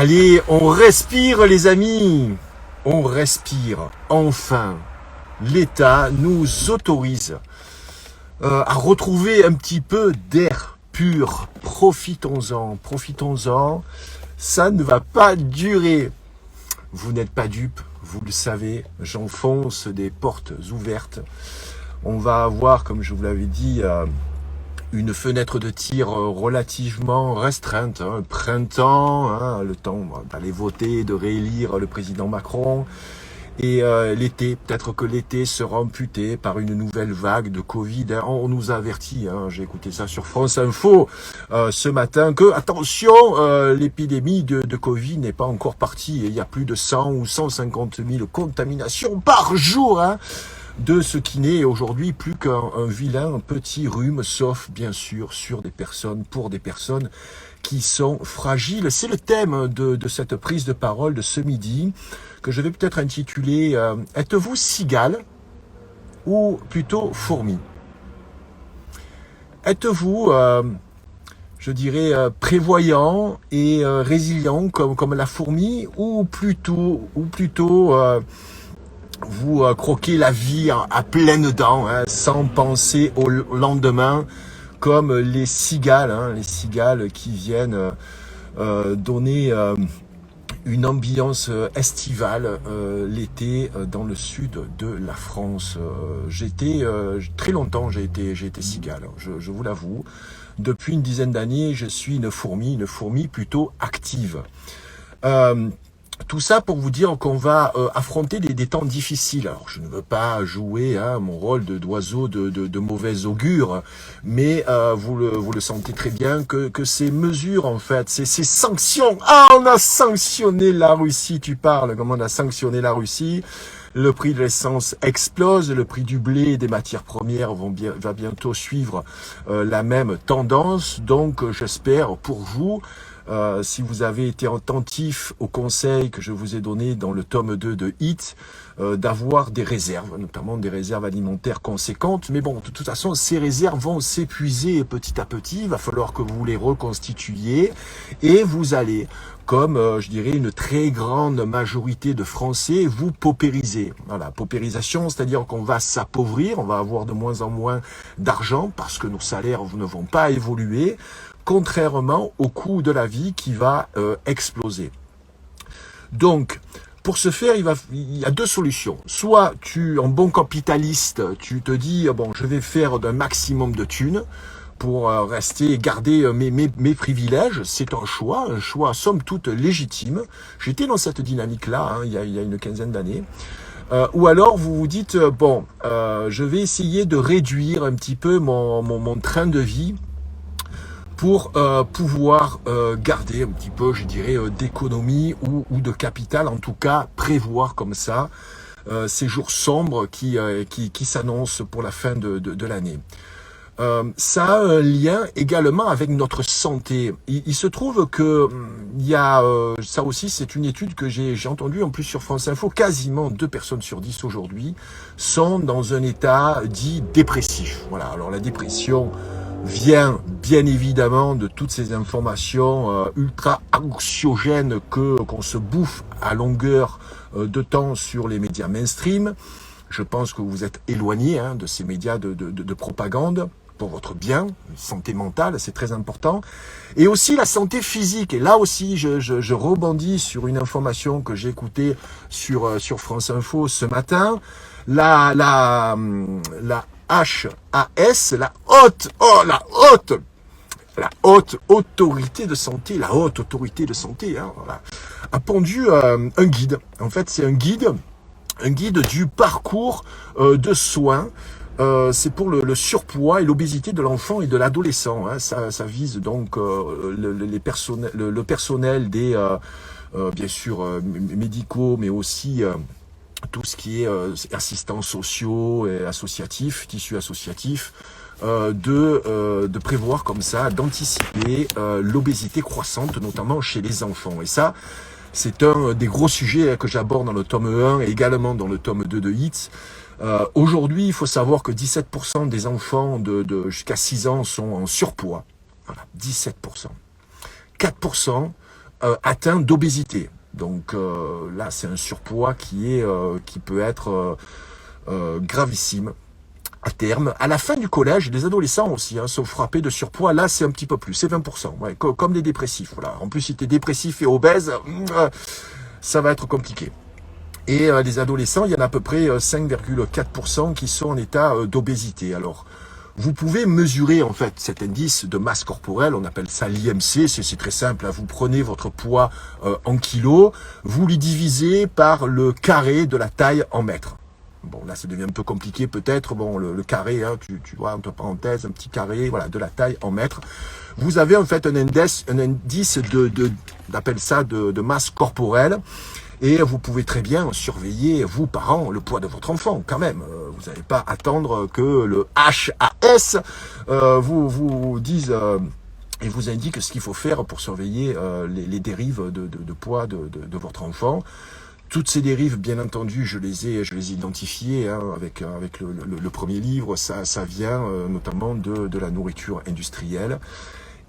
Allez, on respire les amis. On respire. Enfin, l'État nous autorise à retrouver un petit peu d'air pur. Profitons-en, profitons-en. Ça ne va pas durer. Vous n'êtes pas dupes, vous le savez. J'enfonce des portes ouvertes. On va avoir, comme je vous l'avais dit, une fenêtre de tir relativement restreinte, hein, printemps, hein, le temps d'aller voter, de réélire le président Macron, et l'été, peut-être que l'été sera amputé par une nouvelle vague de Covid. Hein. On nous a avertis, hein, j'ai écouté ça sur France Info ce matin, que attention, l'épidémie de Covid n'est pas encore partie, et il y a plus de 100 ou 150 000 contaminations par jour, hein, de ce qui n'est aujourd'hui plus qu'un vilain petit rhume, sauf bien sûr sur des personnes, pour des personnes qui sont fragiles. C'est le thème de cette prise de parole de ce midi, que je vais peut-être intituler « Êtes-vous cigale ou plutôt fourmi ?» Êtes-vous, je dirais, prévoyant et résilient comme la fourmi, ou plutôt vous croquez la vie à pleines dents, hein, sans penser au lendemain, comme les cigales, hein, les cigales qui viennent donner une ambiance estivale l'été dans le sud de la France. Très longtemps, j'ai été cigale, je vous l'avoue. Depuis une dizaine d'années, je suis une fourmi plutôt active. Tout ça pour vous dire qu'on va affronter des temps difficiles. Alors, je ne veux pas jouer mon rôle d'oiseau de mauvais augure, mais vous le sentez très bien que ces mesures, en fait, ces sanctions. Ah, on a sanctionné la Russie, tu parles, comment on a sanctionné la Russie. Le prix de l'essence explose, le prix du blé et des matières premières va bientôt suivre la même tendance. Donc, j'espère pour vous, si vous avez été attentif aux conseils que je vous ai donnés dans le tome 2 de Hit, d'avoir des réserves, notamment des réserves alimentaires conséquentes. Mais bon, de toute façon, ces réserves vont s'épuiser petit à petit. Il va falloir que vous les reconstituiez et vous allez, comme je dirais une très grande majorité de Français, vous paupériser. Voilà, paupérisation, c'est-à-dire qu'on va s'appauvrir, on va avoir de moins en moins d'argent parce que nos salaires ne vont pas évoluer, contrairement au coût de la vie qui va exploser. Donc, pour ce faire, il y a deux solutions. Soit en bon capitaliste, tu te dis, bon, je vais faire d'un maximum de thunes pour rester et garder mes privilèges. C'est un choix somme toute légitime. J'étais dans cette dynamique-là il y a une quinzaine d'années. Ou alors vous vous dites, bon, je vais essayer de réduire un petit peu mon train de vie pour pouvoir garder un petit peu, je dirais, d'économie ou de capital, en tout cas prévoir comme ça ces jours sombres qui s'annoncent pour la fin de l'année. Ça a un lien également avec notre santé. Il se trouve que il y a, ça aussi c'est une étude que j'ai entendue en plus sur France Info, quasiment 2 personnes sur 10 aujourd'hui sont dans un état dit dépressif. Voilà, alors la dépression vient bien évidemment de toutes ces informations ultra anxiogènes qu'on se bouffe à longueur de temps sur les médias mainstream. Je pense que vous êtes éloigné de ces médias de propagande pour votre bien, santé mentale, c'est très important. Et aussi la santé physique. Et là aussi, je rebondis sur une information que j'ai écoutée sur France Info ce matin. La HAS, la haute autorité de santé, voilà, a pondu un guide. En fait, c'est un guide du parcours de soins. C'est pour le surpoids et l'obésité de l'enfant et de l'adolescent. Ça vise donc le personnel des bien sûr médicaux, mais aussi tout ce qui est assistants sociaux et associatifs, tissus associatifs, de prévoir comme ça, d'anticiper l'obésité croissante, notamment chez les enfants. Et ça, c'est un des gros sujets que j'aborde dans le tome 1 et également dans le tome 2 de Hits. Aujourd'hui, il faut savoir que 17% des enfants de jusqu'à 6 ans sont en surpoids. Voilà, 17%. 4% atteint d'obésité. Donc là, c'est un surpoids qui peut être gravissime à terme. À la fin du collège, les adolescents aussi sont frappés de surpoids. Là, c'est un petit peu plus, c'est 20%. Ouais, comme les dépressifs. Voilà. En plus, si tu es dépressif et obèse, ça va être compliqué. Et les adolescents, il y en a à peu près 5,4% qui sont en état d'obésité. Alors, vous pouvez mesurer en fait cet indice de masse corporelle, on appelle ça l'IMC, c'est très simple, vous prenez votre poids en kilos, vous le divisez par le carré de la taille en mètres. Bon, là, ça devient un peu compliqué peut-être. Bon, le carré, tu vois, entre parenthèses, un petit carré, voilà, de la taille en mètres. Vous avez en fait un indice on appelle ça de masse corporelle. Et vous pouvez très bien surveiller, vous, parents, le poids de votre enfant, quand même. Vous n'allez pas attendre que le HAS vous dise et vous indique ce qu'il faut faire pour surveiller les dérives de poids de votre enfant. Toutes ces dérives, bien entendu, je les ai identifiées avec le premier livre. Ça vient notamment de la nourriture industrielle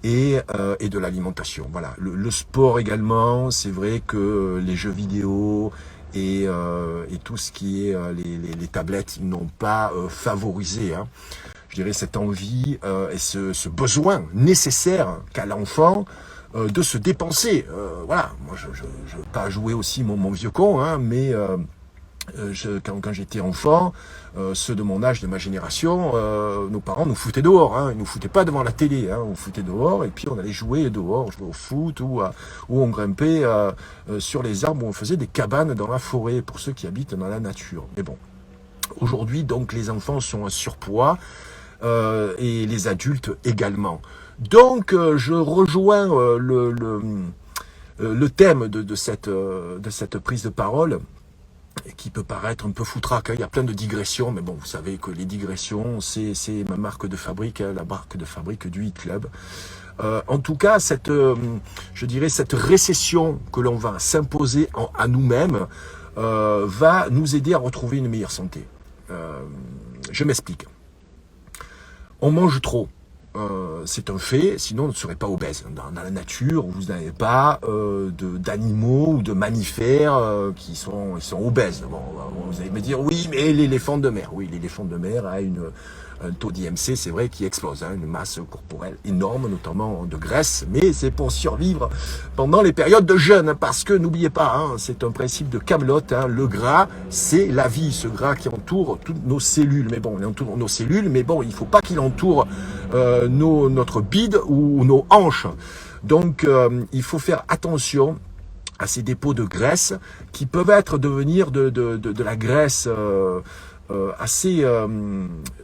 et de l'alimentation. Voilà. Le sport également, c'est vrai que les jeux vidéo et tout ce qui est les tablettes, ils n'ont pas favorisé, je dirais, cette envie et ce besoin nécessaire qu'a l'enfant de se dépenser. Voilà, moi je veux pas jouer aussi mon vieux con, mais quand j'étais enfant, ceux de mon âge, de ma génération, nos parents nous foutaient dehors, ils nous foutaient pas devant la télé, on nous foutait dehors et puis on allait jouer dehors, jouer au foot ou on grimpait sur les arbres, où on faisait des cabanes dans la forêt pour ceux qui habitent dans la nature. Mais bon, aujourd'hui donc les enfants sont en surpoids et les adultes également. Donc je rejoins le thème de cette prise de parole, qui peut paraître un peu foutraque. Il y a plein de digressions, mais bon, vous savez que les digressions, c'est ma marque de fabrique, la marque de fabrique du Hit Club. En tout cas, je dirais cette récession que l'on va s'imposer à nous-mêmes va nous aider à retrouver une meilleure santé. Je m'explique. On mange trop. C'est un fait, sinon on ne serait pas obèse. Dans la nature, vous n'avez pas d'animaux ou de mammifères qui sont obèses. Bon, vous allez me dire, oui, mais l'éléphant de mer. Oui, l'éléphant de mer a un taux d'IMC, c'est vrai, qui explose, une masse corporelle énorme, notamment de graisse, mais c'est pour survivre pendant les périodes de jeûne, parce que n'oubliez pas, c'est un principe de Kaamelott, le gras, c'est la vie, ce gras qui entoure toutes nos cellules. Mais bon, il entoure nos cellules, mais bon, il faut pas qu'il entoure notre bide ou nos hanches. Donc, il faut faire attention à ces dépôts de graisse qui peuvent devenir de la graisse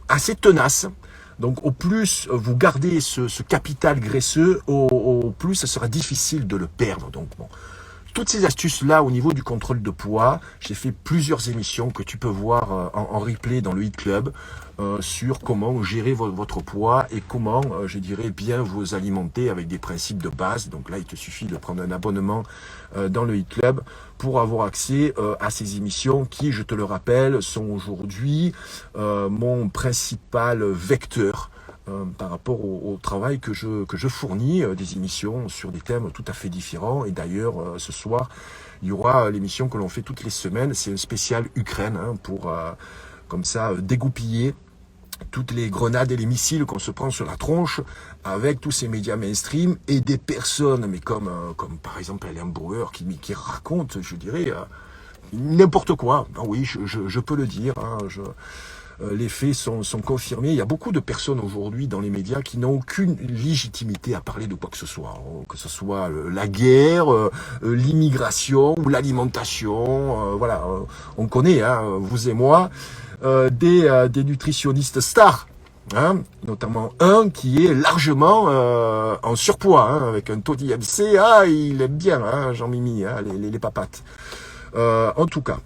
assez tenace. Donc au plus vous gardez ce capital graisseux, au plus ça sera difficile de le perdre. Donc bon, toutes ces astuces-là au niveau du contrôle de poids, j'ai fait plusieurs émissions que tu peux voir en replay dans le Hit Club sur comment gérer votre poids et comment, je dirais, bien vous alimenter avec des principes de base. Donc là, il te suffit de prendre un abonnement dans le Hit Club pour avoir accès à ces émissions qui, je te le rappelle, sont aujourd'hui mon principal vecteur par rapport au travail que je fournis, des émissions sur des thèmes tout à fait différents. Et d'ailleurs, ce soir, il y aura l'émission que l'on fait toutes les semaines, c'est un spécial Ukraine, pour comme ça dégoupiller toutes les grenades et les missiles qu'on se prend sur la tronche avec tous ces médias mainstream et des personnes, mais comme par exemple Alain Bauer qui raconte, je dirais, n'importe quoi. Ah oui, je peux le dire, les faits sont confirmés. Il y a beaucoup de personnes aujourd'hui dans les médias qui n'ont aucune légitimité à parler de quoi que ce soit. Que ce soit la guerre, l'immigration ou l'alimentation. Voilà, on connaît, vous et moi, des nutritionnistes stars. Notamment un qui est largement en surpoids, avec un taux d'IMC. Il aime bien, Jean-Mimi, les papates. En tout cas,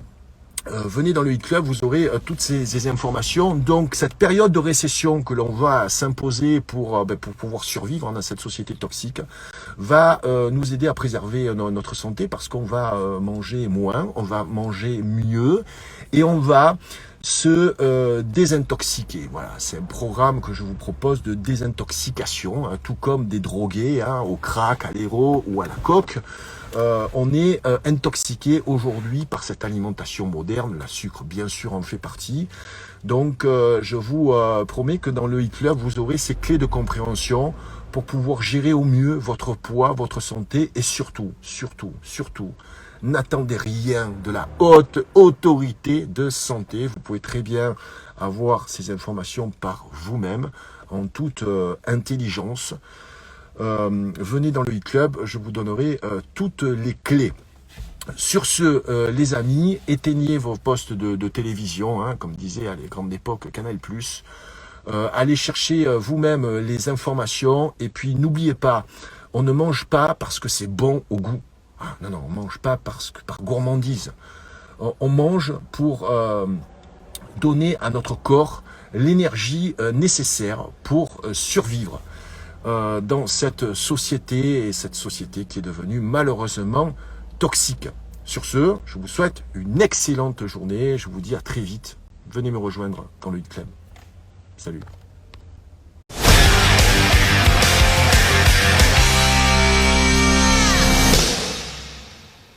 venez dans le Hit Club, vous aurez toutes ces informations. Donc cette période de récession que l'on va s'imposer pour pouvoir survivre dans cette société toxique va nous aider à préserver notre santé, parce qu'on va manger moins, on va manger mieux et on va se désintoxiquer. Voilà, c'est un programme que je vous propose de désintoxication, hein, tout comme des drogués, hein, au crack, à l'héro ou à la coke. On est intoxiqué aujourd'hui par cette alimentation moderne. La sucre, bien sûr, en fait partie. Donc, je vous promets que dans le e-club, vous aurez ces clés de compréhension pour pouvoir gérer au mieux votre poids, votre santé et surtout, n'attendez rien de la haute autorité de santé. Vous pouvez très bien avoir ces informations par vous-même, en toute intelligence. Venez dans le e-club, je vous donnerai toutes les clés. Sur ce, les amis, éteignez vos postes de télévision, hein, comme disait à les grandes époques Canal+. Allez chercher vous-même les informations et puis n'oubliez pas, on ne mange pas parce que c'est bon au goût. Ah, non, on mange pas parce que par gourmandise. On mange pour donner à notre corps l'énergie nécessaire pour survivre dans cette société, et cette société qui est devenue malheureusement toxique. Sur ce, je vous souhaite une excellente journée. Je vous dis à très vite. Venez me rejoindre dans le club. Salut.